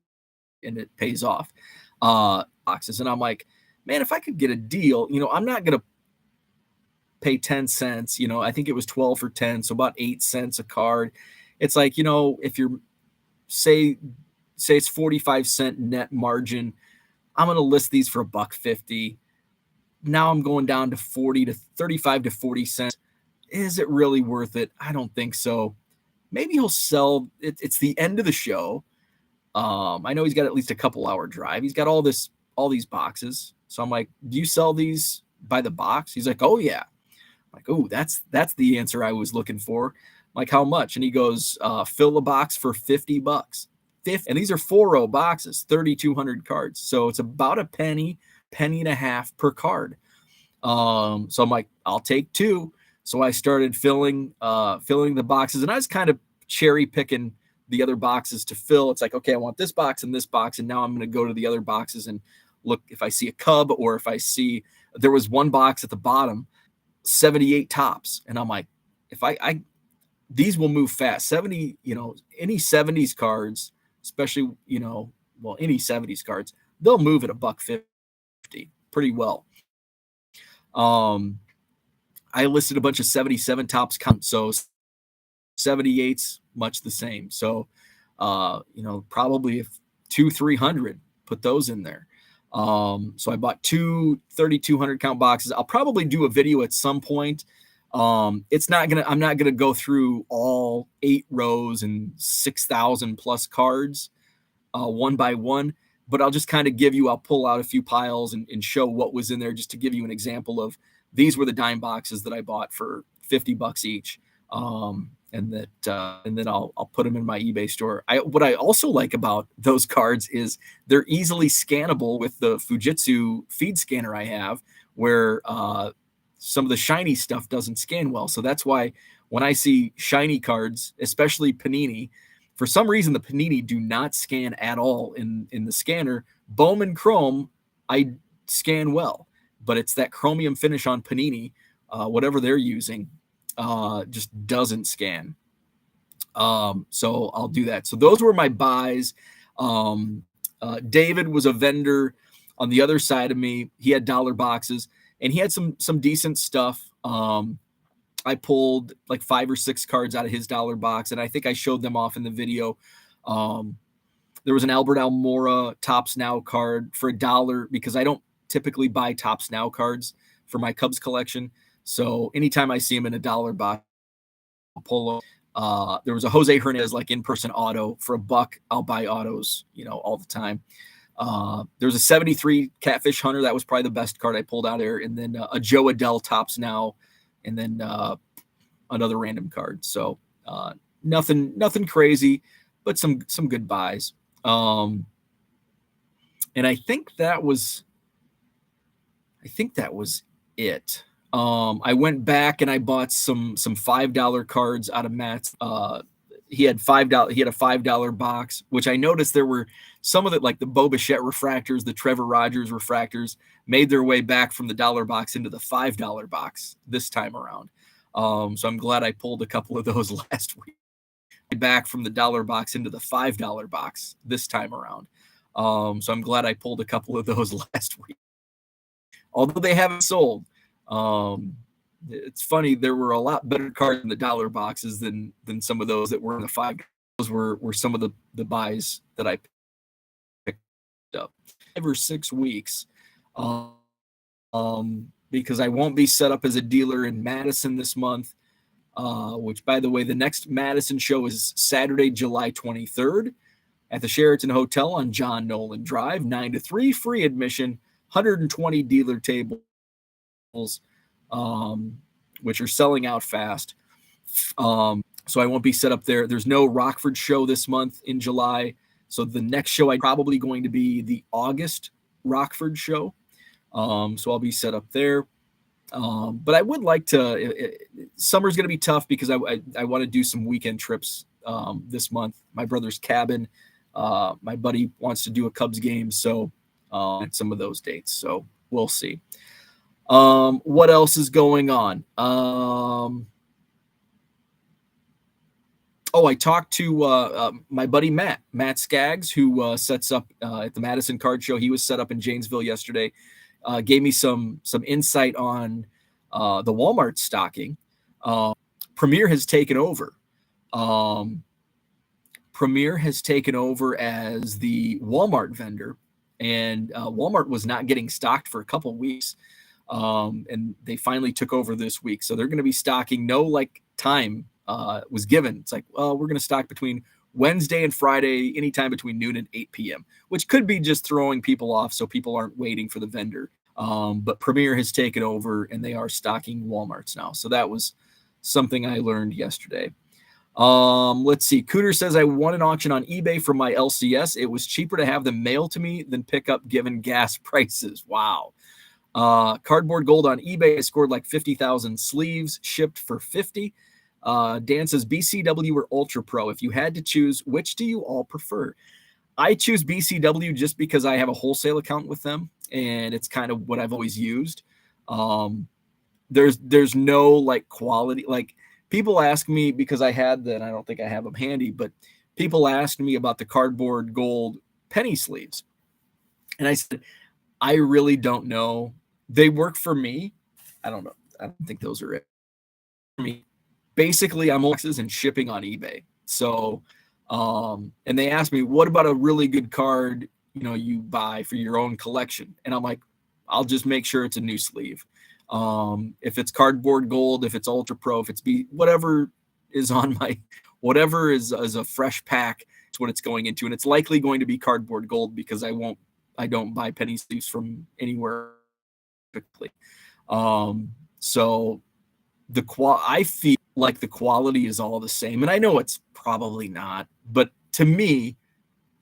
it pays off. Boxes. And I'm like, man, if I could get a deal, I'm not going to pay 10 cents. I think it was 12 for 10, so about 8 cents a card. It's like, if you're say it's 45-cent net margin, I'm going to list these for $1.50. Now I'm going down to 35 to 40 cents. Is it really worth it? I don't think so. Maybe he'll sell. It's the end of the show. I know he's got at least a couple hour drive. He's got all these boxes. So I'm like, do you sell these by the box? He's like, oh yeah. I'm like, oh, that's the answer I was looking for. I'm like, how much? And he goes, fill a box for $50. And these are 4-row boxes, 3,200 cards. So it's about a penny and a half per card. So I'm like, I'll take 2. So I started filling the boxes, and I was kind of cherry picking the other boxes to fill. It's like, okay, I want this box and this box. And now I'm going to go to the other boxes and look if I see a Cub, or if I see, there was one box at the bottom, 78 tops. And I'm like, if I these will move fast. 70, any 70s cards, especially, any 70s cards, they'll move at $1.50 pretty well. I listed a bunch of 77 tops count, so 78's much the same. So, probably if 200-300, put those in there. So I bought 2 3,200 count boxes. I'll probably do a video at some point I'm not gonna go through all 8 rows and 6,000 plus cards one by one, but I'll just kind of I'll pull out a few piles and show what was in there just to give you an example of these were the dime boxes that I bought for $50 each. And then I'll put them in my eBay store. What I also like about those cards is they're easily scannable with the Fujitsu feed scanner I have, where some of the shiny stuff doesn't scan well. So that's why when I see shiny cards, especially Panini, for some reason the Panini do not scan at all in the scanner. Bowman Chrome, I scan well, but it's that chromium finish on Panini, whatever they're using, just doesn't scan. So I'll do that. So those were my buys. David was a vendor on the other side of me. He had dollar boxes and he had some decent stuff. I pulled like 5 or 6 cards out of his dollar box, and I think I showed them off in the video. There was an Albert Almora Topps Now card for $1 because I don't typically buy Topps Now cards for my Cubs collection. So anytime I see them in a dollar box, I'll pull them. There was a Jose Hernandez like in-person auto for $1. I'll buy autos, all the time. There was a 73 Catfish Hunter. That was probably the best card I pulled out there. And then a Joe Adell Topps Now, and then another random card. So nothing crazy, but some good buys. And I think that was it. I went back and I bought some $5 cards out of Matt's. He had a $5 box, which I noticed there were some of it, like the Bo Bichette refractors, the Trevor Rogers refractors, made their way back from the dollar box into the $5 box this time around. So I'm glad I pulled a couple of those last week. Back from the dollar box into the $5 box this time around. So I'm glad I pulled a couple of those last week. Although they haven't sold. It's funny, there were a lot better cards in the dollar boxes than some of those that were in the $5. Those were some of the buys that I picked up. 5 or 6 weeks. Because I won't be set up as a dealer in Madison this month, which, by the way, the next Madison show is Saturday, July 23rd at the Sheraton Hotel on John Nolan Drive, 9 to 3, free admission, 120 dealer tables, which are selling out fast. So I won't be set up there. There's no Rockford show this month in July. So the next show I'm probably going to be the August Rockford show. So I'll be set up there. But I would like to, summer's going to be tough because I want to do some weekend trips this month. My brother's cabin. My buddy wants to do a Cubs game. So at some of those dates. So we'll see. What else is going on? I talked to my buddy Matt Skaggs, who sets up at the Madison Card Show. He was set up in Janesville yesterday. Gave me some insight on the Walmart stocking. Premier has taken over. Premier has taken over as the Walmart vendor, and Walmart was not getting stocked for a couple of weeks. And they finally took over this week. So they're going to be stocking. No time was given. It's like, well, we're going to stock between Wednesday and Friday, anytime between noon and 8 p.m., which could be just throwing people off so people aren't waiting for the vendor. But Premier has taken over and they are stocking Walmarts now. So that was something I learned yesterday. Let's see. Cooter says, I won an auction on eBay for my LCS. It was cheaper to have them mailed to me than pick up given gas prices. Wow. Cardboard gold on eBay. I scored like 50,000 sleeves, shipped for 50. Dan says BCW or Ultra Pro. If you had to choose, which do you all prefer? I choose BCW just because I have a wholesale account with them, and it's kind of what I've always used. There's no quality. People ask me, because I had that, I don't think I have them handy, but people asked me about the cardboard gold penny sleeves, and I said, I really don't know. They work for me. I don't know. I don't think those are it for me. Basically, I'm boxes and shipping on eBay. So, and they asked me, what about a really good card, you buy for your own collection? And I'm like, I'll just make sure it's a new sleeve. If it's cardboard gold, if it's ultra pro, if it's whatever is on my, whatever is a fresh pack, it's what it's going into. And it's likely going to be cardboard gold because I don't buy penny sleeves from anywhere typically. So I feel like the quality is all the same, and I know it's probably not, but to me,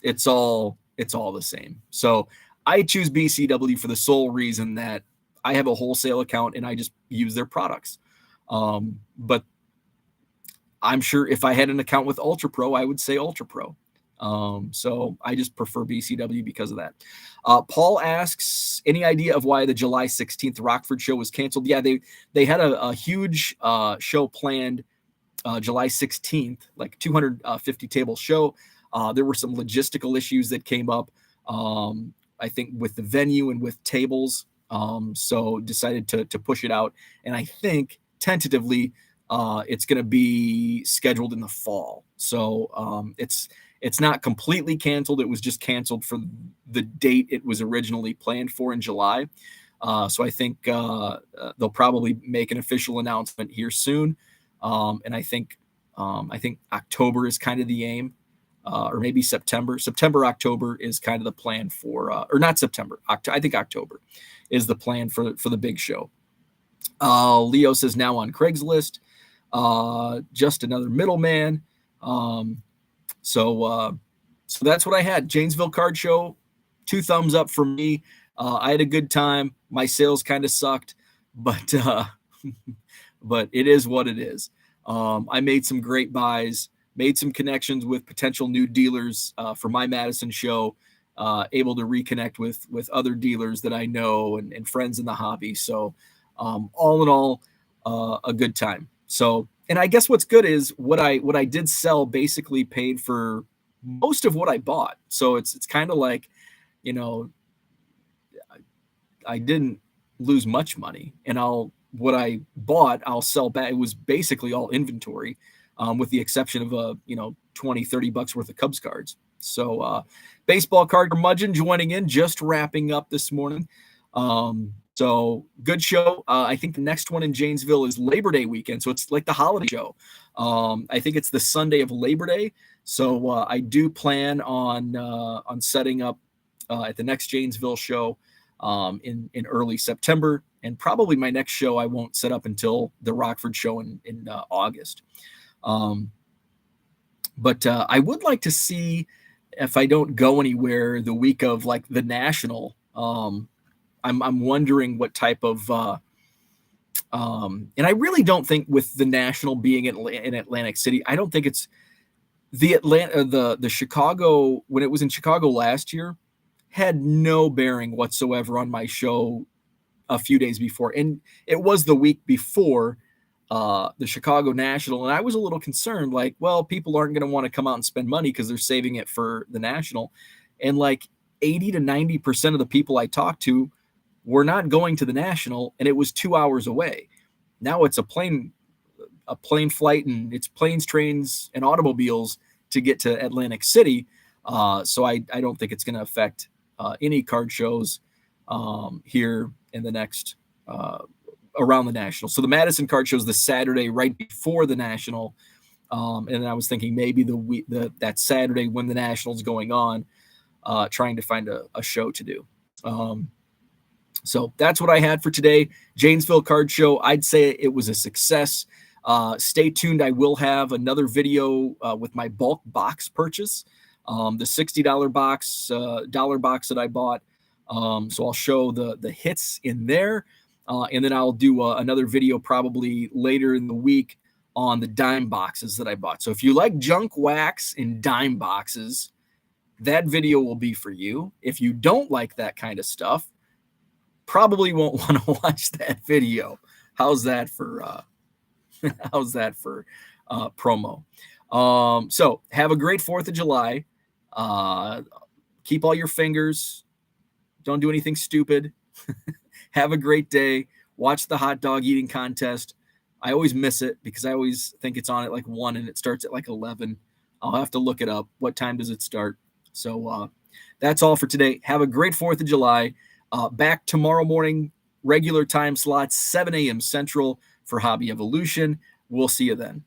it's all the same. So I choose BCW for the sole reason that I have a wholesale account and I just use their products. But I'm sure if I had an account with Ultra Pro, I would say Ultra Pro. So I just prefer BCW because of that. Paul asks, any idea of why the July 16th Rockford show was canceled? Yeah, they had a huge show planned July 16th, like 250 table show. There were some logistical issues that came up, I think, with the venue and with tables. So decided to push it out. And I think tentatively it's going to be scheduled in the fall. So it's not completely canceled. It was just canceled for the date it was originally planned for in July. So I think they'll probably make an official announcement here soon. And I think October is kind of the aim, or maybe September. October is kind of the plan for, or not September. I think October is the plan for the big show. Leo says now on Craigslist, just another middleman. So that's what I had. Janesville Card Show, 2 thumbs up for me. I had a good time. My sales kind of sucked, but but it is what it is. I made some great buys, made some connections with potential new dealers for my Madison show, able to reconnect with other dealers that I know and friends in the hobby. So all in all, a good time. So, and I guess what's good is what I did sell basically paid for most of what I bought. So it's kind of like, I didn't lose much money, and what I bought, I'll sell back. It was basically all inventory, with the exception of $20-$30 worth of Cubs cards. So baseball card curmudgeon joining in, just wrapping up this morning. So good show. I think the next one in Janesville is Labor Day weekend. So it's like the holiday show. I think it's the Sunday of Labor Day. So I do plan on setting up at the next Janesville show in early September. And probably my next show I won't set up until the Rockford show in August. But I would like to see, if I don't go anywhere the week of like the National, I'm wondering what type of and I really don't think with the National being in Atlantic City, I don't think it's the Chicago, when it was in Chicago last year, had no bearing whatsoever on my show a few days before. And it was the week before the Chicago National. And I was a little concerned, like, well, people aren't going to want to come out and spend money because they're saving it for the National. And like 80 to 90% of the people I talked to were not going to the National, and it was 2 hours away. Now it's a plane flight, and it's planes, trains, and automobiles to get to Atlantic City. So I don't think it's going to affect any card shows here in the next around the National. So the Madison Card Show is the Saturday right before the National, and I was thinking maybe that Saturday when the National is going on, trying to find a show to do. So that's what I had for today. Janesville Card Show, I'd say it was a success. Stay tuned. I will have another video with my bulk box purchase, the $60 box, dollar box that I bought. So I'll show the hits in there. And then I'll do another video probably later in the week on the dime boxes that I bought. So if you like junk wax and dime boxes, that video will be for you. If you don't like that kind of stuff, probably won't want to watch that video. How's that for promo? So have a great 4th of July. Keep all your fingers. Don't do anything stupid. Have a great day. Watch the hot dog eating contest. I always miss it because I always think it's on at like 1 and it starts at like 11. I'll have to look it up. What time does it start? So that's all for today. Have a great 4th of July. Back tomorrow morning regular time slots, 7 a.m. Central for Hobby Evolution. We'll see you then.